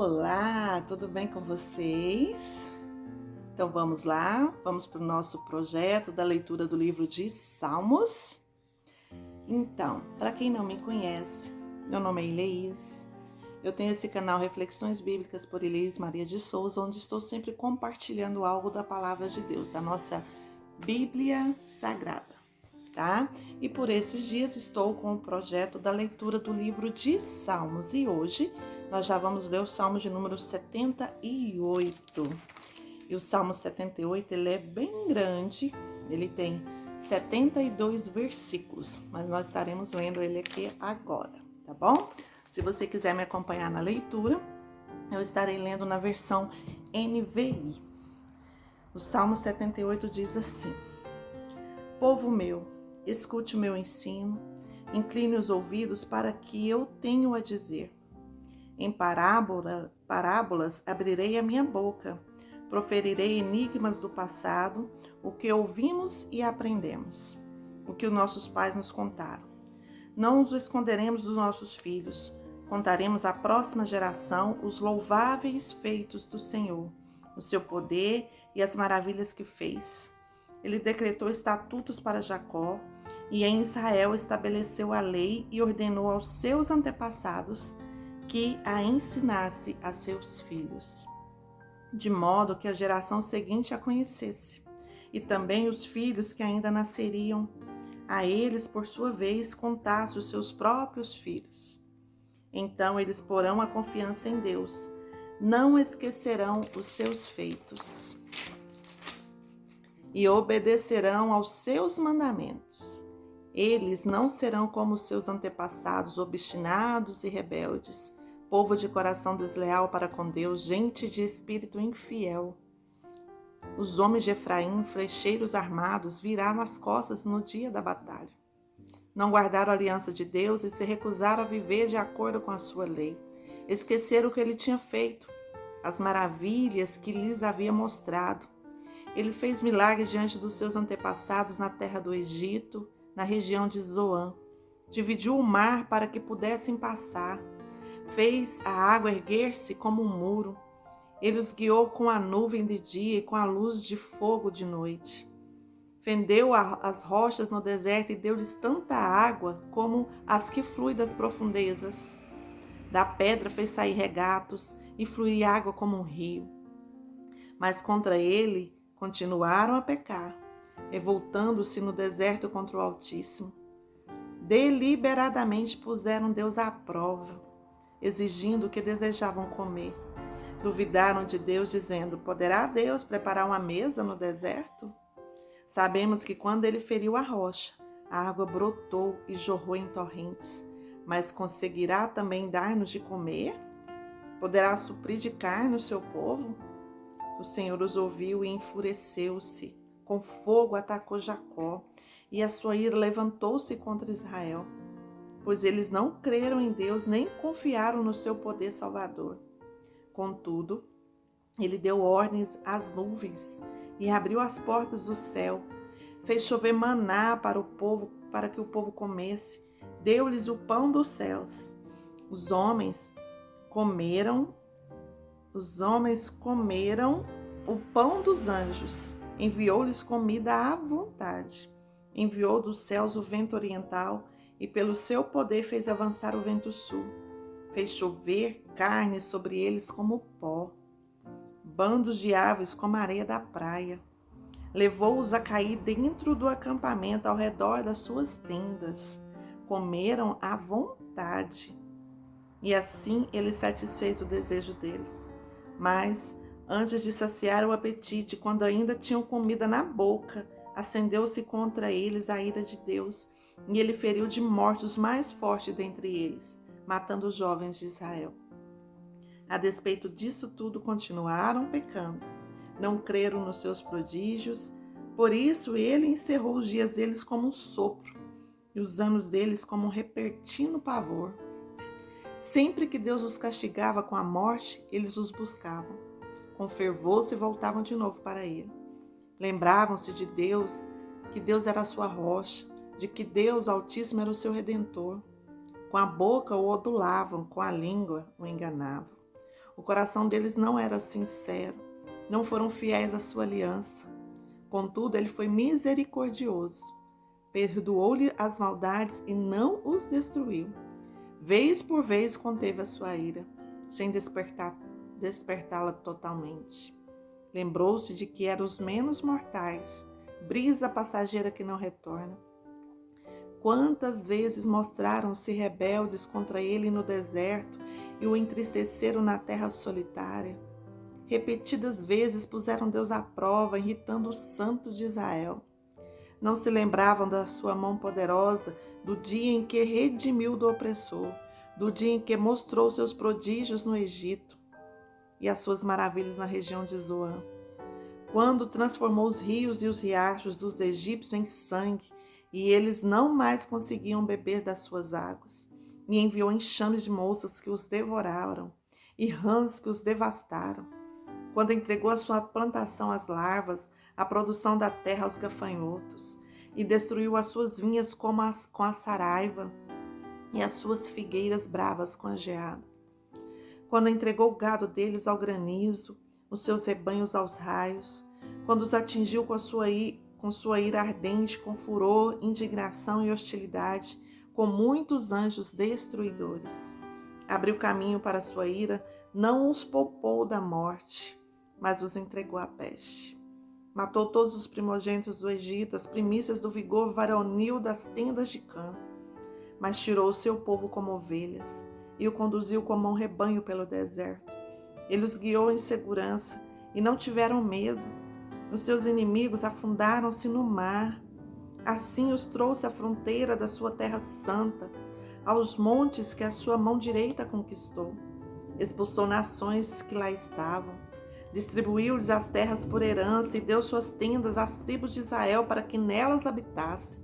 Olá, tudo bem com vocês? Então vamos lá, vamos para o nosso projeto da leitura do livro de Salmos. Então, para quem não me conhece, meu nome é Ileís. Eu tenho esse canal Reflexões Bíblicas por Ileís Maria de Souza, onde estou sempre compartilhando algo da Palavra de Deus, da nossa Bíblia Sagrada, tá? E por esses dias estou com o projeto da leitura do livro de Salmos e hoje nós já vamos ler o Salmo de número 78. E o Salmo 78, ele é bem grande, ele tem 72 versículos, mas nós estaremos lendo ele aqui agora, tá bom? Se você quiser me acompanhar na leitura, eu estarei lendo na versão NVI. O Salmo 78 diz assim: Povo meu, escute o meu ensino, incline os ouvidos para que eu tenha a dizer. Em parábolas abrirei a minha boca, proferirei enigmas do passado, o que ouvimos e aprendemos, o que os nossos pais nos contaram. Não os esconderemos dos nossos filhos, contaremos à próxima geração os louváveis feitos do Senhor, o seu poder e as maravilhas que fez. Ele decretou estatutos para Jacó e em Israel estabeleceu a lei e ordenou aos seus antepassados que a ensinasse a seus filhos, de modo que a geração seguinte a conhecesse, e também os filhos que ainda nasceriam, a eles, por sua vez, contasse os seus próprios filhos. Então eles porão a confiança em Deus, não esquecerão os seus feitos, e obedecerão aos seus mandamentos. Eles não serão como os seus antepassados, obstinados e rebeldes, povo de coração desleal para com Deus, gente de espírito infiel. Os homens de Efraim, flecheiros armados, viraram as costas no dia da batalha. Não guardaram a aliança de Deus e se recusaram a viver de acordo com a sua lei. Esqueceram o que ele tinha feito, as maravilhas que lhes havia mostrado. Ele fez milagres diante dos seus antepassados na terra do Egito, na região de Zoan. Dividiu o mar para que pudessem passar. Fez a água erguer-se como um muro. Ele os guiou com a nuvem de dia e com a luz de fogo de noite. Fendeu as rochas no deserto e deu-lhes tanta água como as que fluem das profundezas. Da pedra fez sair regatos e fluir água como um rio. Mas contra ele continuaram a pecar, revoltando-se no deserto contra o Altíssimo. Deliberadamente puseram Deus à prova, exigindo o que desejavam comer. Duvidaram de Deus, dizendo: poderá Deus preparar uma mesa no deserto? Sabemos que quando ele feriu a rocha, a água brotou e jorrou em torrentes. Mas conseguirá também dar-nos de comer? Poderá suprir de carne o seu povo? O Senhor os ouviu e enfureceu-se. Com fogo atacou Jacó, e a sua ira levantou-se contra Israel, pois eles não creram em Deus nem confiaram no seu poder salvador. Contudo, ele deu ordens às nuvens e abriu as portas do céu, fez chover maná para o povo, para que o povo comesse, deu-lhes o pão dos céus. Os homens comeram o pão dos anjos, enviou-lhes comida à vontade. Enviou dos céus o vento oriental e pelo seu poder fez avançar o vento sul. Fez chover carne sobre eles como pó, bandos de aves como a areia da praia. Levou-os a cair dentro do acampamento ao redor das suas tendas. Comeram à vontade. E assim ele satisfez o desejo deles. Mas, antes de saciar o apetite, quando ainda tinham comida na boca, acendeu-se contra eles a ira de Deus, e ele feriu de morte os mais fortes dentre eles, matando os jovens de Israel. A despeito disso tudo, continuaram pecando. Não creram nos seus prodígios, por isso ele encerrou os dias deles como um sopro, e os anos deles como um repentino pavor. Sempre que Deus os castigava com a morte, eles os buscavam. Com fervor se voltavam de novo para ele. Lembravam-se de Deus, que Deus era a sua rocha, de que Deus Altíssimo era o seu Redentor. Com a boca o adulavam, com a língua o enganavam. O coração deles não era sincero, não foram fiéis à sua aliança. Contudo, ele foi misericordioso, perdoou-lhe as maldades e não os destruiu. Vez por vez conteve a sua ira, sem despertá-la totalmente. Lembrou-se de que eram os menos mortais, brisa passageira que não retorna. Quantas vezes mostraram-se rebeldes contra ele no deserto e o entristeceram na terra solitária. Repetidas vezes puseram Deus à prova, irritando o santo de Israel. Não se lembravam da sua mão poderosa, do dia em que redimiu do opressor, do dia em que mostrou seus prodígios no Egito e as suas maravilhas na região de Zoan. Quando transformou os rios e os riachos dos egípcios em sangue, e eles não mais conseguiam beber das suas águas, e enviou enxames de moças que os devoraram, e rãs que os devastaram. Quando entregou a sua plantação às larvas, a produção da terra aos gafanhotos, e destruiu as suas vinhas com a saraiva, e as suas figueiras bravas com a geada. Quando entregou o gado deles ao granizo, os seus rebanhos aos raios, quando os atingiu com sua ira ardente, com furor, indignação e hostilidade, com muitos anjos destruidores. Abriu caminho para a sua ira, não os poupou da morte, mas os entregou à peste. Matou todos os primogênitos do Egito, as primícias do vigor varonil das tendas de Cã, mas tirou o seu povo como ovelhas e o conduziu como um rebanho pelo deserto. Ele os guiou em segurança e não tiveram medo. Os seus inimigos afundaram-se no mar. Assim os trouxe à fronteira da sua terra santa, aos montes que a sua mão direita conquistou. Expulsou nações que lá estavam. Distribuiu-lhes as terras por herança e deu suas tendas às tribos de Israel para que nelas habitassem.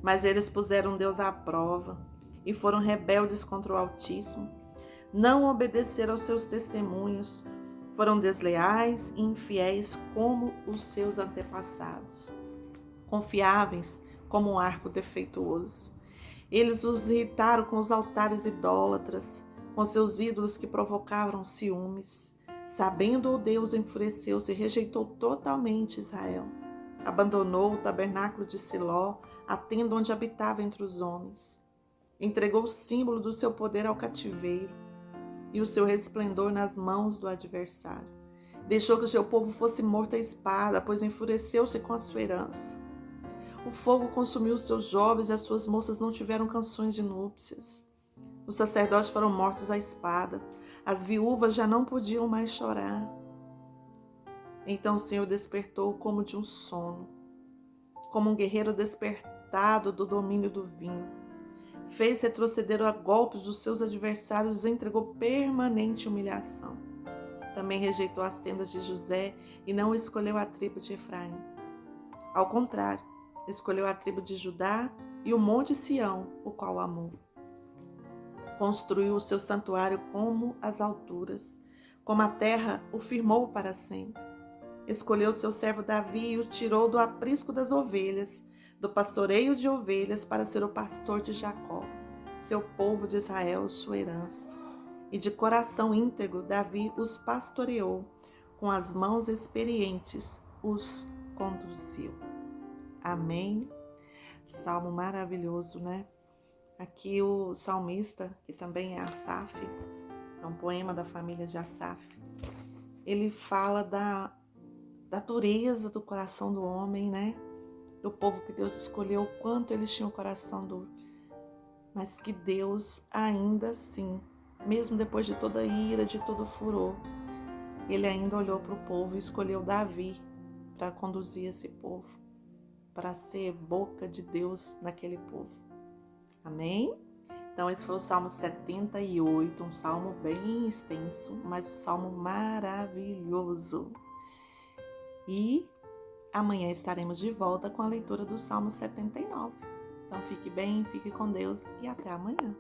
Mas eles puseram Deus à prova e foram rebeldes contra o Altíssimo. Não obedeceram aos seus testemunhos, foram desleais e infiéis como os seus antepassados, confiáveis como um arco defeituoso. Eles os irritaram com os altares idólatras, com seus ídolos que provocavam ciúmes. Sabendo-o, Deus enfureceu-se e rejeitou totalmente Israel. Abandonou o tabernáculo de Siló, a tenda onde habitava entre os homens. Entregou o símbolo do seu poder ao cativeiro e o seu resplendor nas mãos do adversário. Deixou que o seu povo fosse morto à espada, pois enfureceu-se com a sua herança. O fogo consumiu os seus jovens e as suas moças não tiveram canções de núpcias. Os sacerdotes foram mortos à espada, as viúvas já não podiam mais chorar. Então o Senhor despertou como de um sono, como um guerreiro despertado do domínio do vinho. Fez retroceder a golpes os seus adversários e entregou permanente humilhação. Também rejeitou as tendas de José e não escolheu a tribo de Efraim. Ao contrário, escolheu a tribo de Judá e o monte Sião, o qual amou. Construiu o seu santuário como as alturas, como a terra o firmou para sempre. Escolheu seu servo Davi e o tirou do aprisco das ovelhas, do pastoreio de ovelhas, para ser o pastor de Jacó, seu povo de Israel, sua herança. E de coração íntegro, Davi os pastoreou, com as mãos experientes os conduziu. Amém? Salmo maravilhoso, né? Aqui o salmista, que também é Asaf, é um poema da família de Asaf, ele fala da dureza do coração do homem, né? Do povo que Deus escolheu, o quanto eles tinham o coração duro. Mas que Deus, ainda assim, mesmo depois de toda a ira, de todo o furor, ele ainda olhou para o povo e escolheu Davi para conduzir esse povo, para ser boca de Deus naquele povo. Amém? Então esse foi o Salmo 78, um salmo bem extenso, mas um salmo maravilhoso. E amanhã estaremos de volta com a leitura do Salmo 79. Então fique bem, fique com Deus e até amanhã.